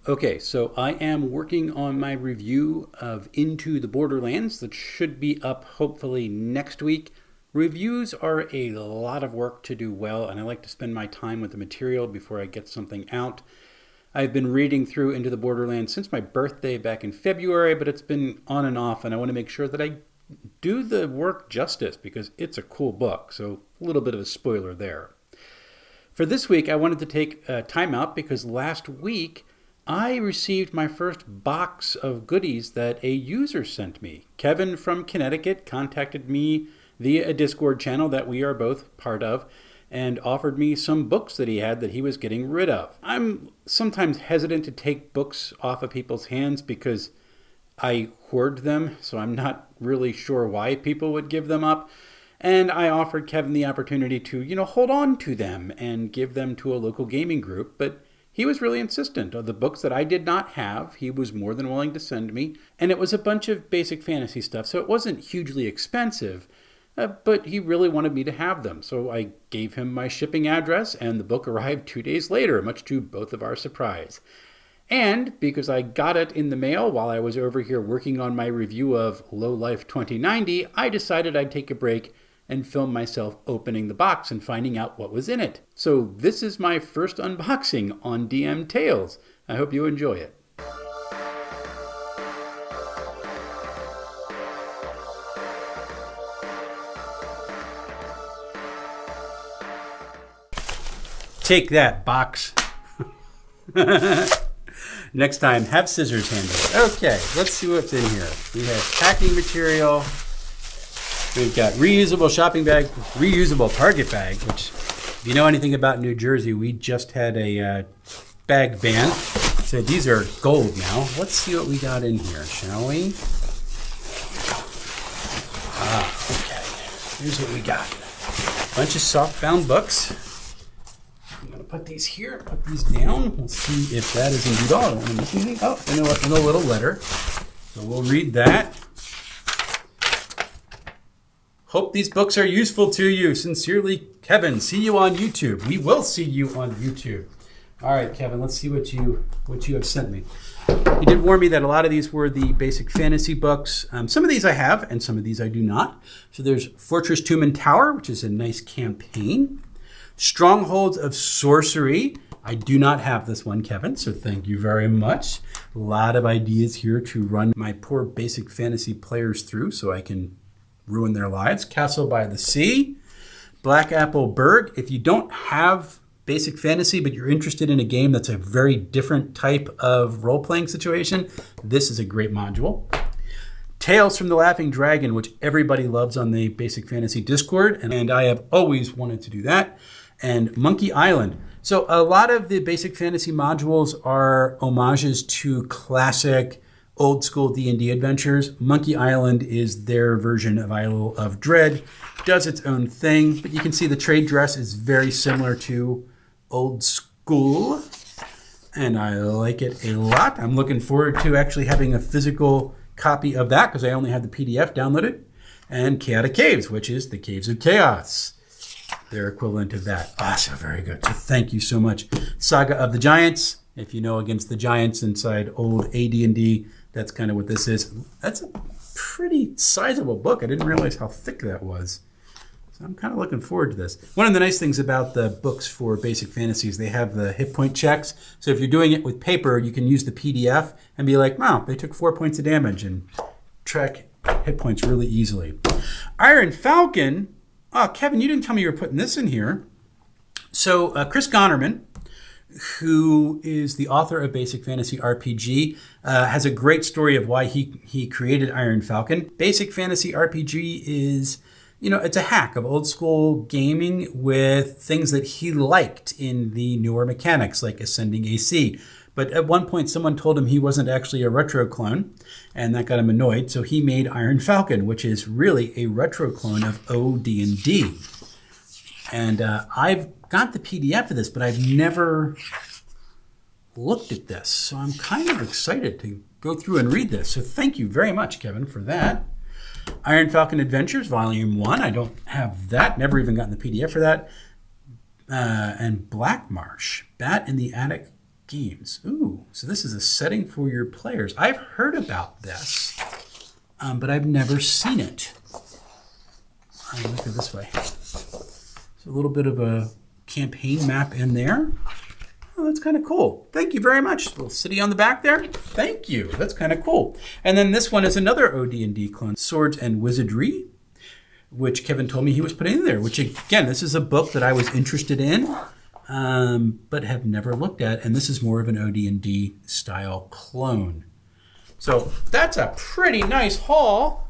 Okay, so I am working on my review of Into the Borderlands that should be up hopefully next week. Reviews are a lot of work to do well, and I like to spend my time with the material before I get something out. I've been reading through Into the Borderlands since my birthday back in February, but it's been on and off, and I want to make sure that I do the work justice because it's a cool book, so a little bit of a spoiler there. For this week, I wanted to take time out because last week I received my first box of goodies that a user sent me. Kevin from Connecticut contacted me via a Discord channel that we are both part of and offered me some books that he had that he was getting rid of. I'm sometimes hesitant to take books off of people's hands because I hoard them, so I'm not really sure why people would give them up. And I offered Kevin the opportunity to, hold on to them and give them to a local gaming group, but he was really insistent on the books that I did not have. He was more than willing to send me. And it was a bunch of basic fantasy stuff, so it wasn't hugely expensive. But he really wanted me to have them. So I gave him my shipping address, and the book arrived 2 days later, much to both of our surprise. And because I got it in the mail while I was over here working on my review of Low Life 2090, I decided I'd take a break and film myself opening the box and finding out what was in it. So this is my first unboxing on DM Tales. I hope you enjoy it. Take that, box. Next time, have scissors handy. Okay, let's see what's in here. We have packing material. We've got reusable shopping bag, reusable Target bag, which, if you know anything about New Jersey, we just had a bag ban. So these are gold now. Let's see what we got in here, shall we? Okay. Here's what we got. Bunch of soft-bound books. I'm going to put these here, put these down. We'll see if that is indeed all. I don't want to miss anything. Oh, you know what? In a little letter. So we'll read that. Hope these books are useful to you. Sincerely, Kevin. See you on YouTube. We will see you on YouTube. All right, Kevin, let's see what you have sent me. You did warn me that a lot of these were the basic fantasy books. Some of these I have, and some of these I do not. So there's Fortress, Tomb, and Tower, which is a nice campaign. Strongholds of Sorcery. I do not have this one, Kevin, so thank you very much. A lot of ideas here to run my poor basic fantasy players through so I can ruin their lives. Castle by the Sea, Black Apple Berg. If you don't have basic fantasy, but you're interested in a game that's a very different type of role-playing situation, this is a great module. Tales from the Laughing Dragon, which everybody loves on the Basic Fantasy Discord, and I have always wanted to do that. And Monkey Island. So a lot of the Basic Fantasy modules are homages to classic old school D&D adventures. Monkey Island is their version of Isle of Dread. Does its own thing, but you can see the trade dress is very similar to old school, and I like it a lot. I'm looking forward to actually having a physical copy of that because I only have the PDF downloaded. And Chaotic Caves, which is the Caves of Chaos. Their equivalent of that. So very good. So thank you so much. Saga of the Giants. If you know Against the Giants inside old AD&D, that's kind of what this is. That's a pretty sizable book. I didn't realize how thick that was. So I'm kind of looking forward to this. One of the nice things about the books for Basic Fantasy is they have the hit point checks. So if you're doing it with paper, you can use the PDF and be like, wow, they took 4 points of damage and track hit points really easily. Iron Falcon. Oh, Kevin, you didn't tell me you were putting this in here. So Chris Gonerman, who is the author of Basic Fantasy RPG, has a great story of why he created Iron Falcon. Basic Fantasy RPG is, it's a hack of old school gaming with things that he liked in the newer mechanics, like ascending AC. But at one point, someone told him he wasn't actually a retro clone, and that got him annoyed. So he made Iron Falcon, which is really a retro clone of OD&D. And I've got the PDF of this, but I've never looked at this. So I'm kind of excited to go through and read this. So thank you very much, Kevin, for that. Iron Falcon Adventures, Volume 1. I don't have that. Never even gotten the PDF for that. And Black Marsh, Bat in the Attic games. Ooh, so this is a setting for your players. I've heard about this, but I've never seen it. Look at this way. So a little bit of a campaign map in there. Oh, that's kind of cool. Thank you very much. A little city on the back there. Thank you. That's kind of cool. And then this one is another OD&D clone, Swords and Wizardry, which Kevin told me he was putting in there, which again, this is a book that I was interested in, but have never looked at. And this is more of an OD&D style clone. So that's a pretty nice haul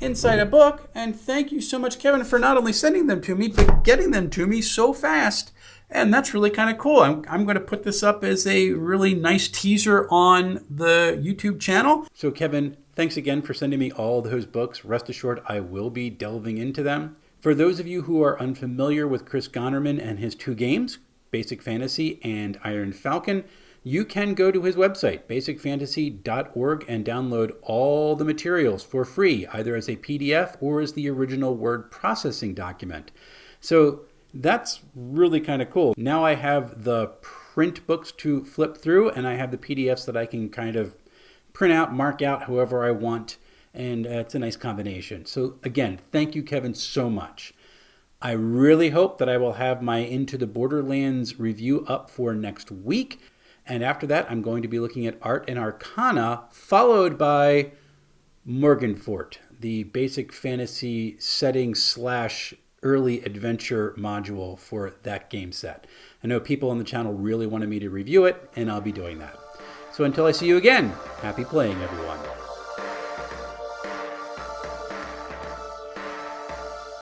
inside a book. And thank you so much, Kevin, for not only sending them to me, but getting them to me so fast. And that's really kind of cool. I'm going to put this up as a really nice teaser on the YouTube channel. So Kevin, thanks again for sending me all those books. Rest assured, I will be delving into them. For those of you who are unfamiliar with Chris Gonnerman and his two games, Basic Fantasy and Iron Falcon, you can go to his website, basicfantasy.org, and download all the materials for free, either as a PDF or as the original word processing document. So that's really kind of cool. Now I have the print books to flip through, and I have the PDFs that I can kind of print out, mark out however I want, and it's a nice combination. So again, thank you, Kevin, so much. I really hope that I will have my Into the Borderlands review up for next week, and after that, I'm going to be looking at Art and Arcana, followed by Morgenfort, the basic fantasy setting / early adventure module for that game set. I know people on the channel really wanted me to review it, and I'll be doing that. So until I see you again, happy playing, everyone.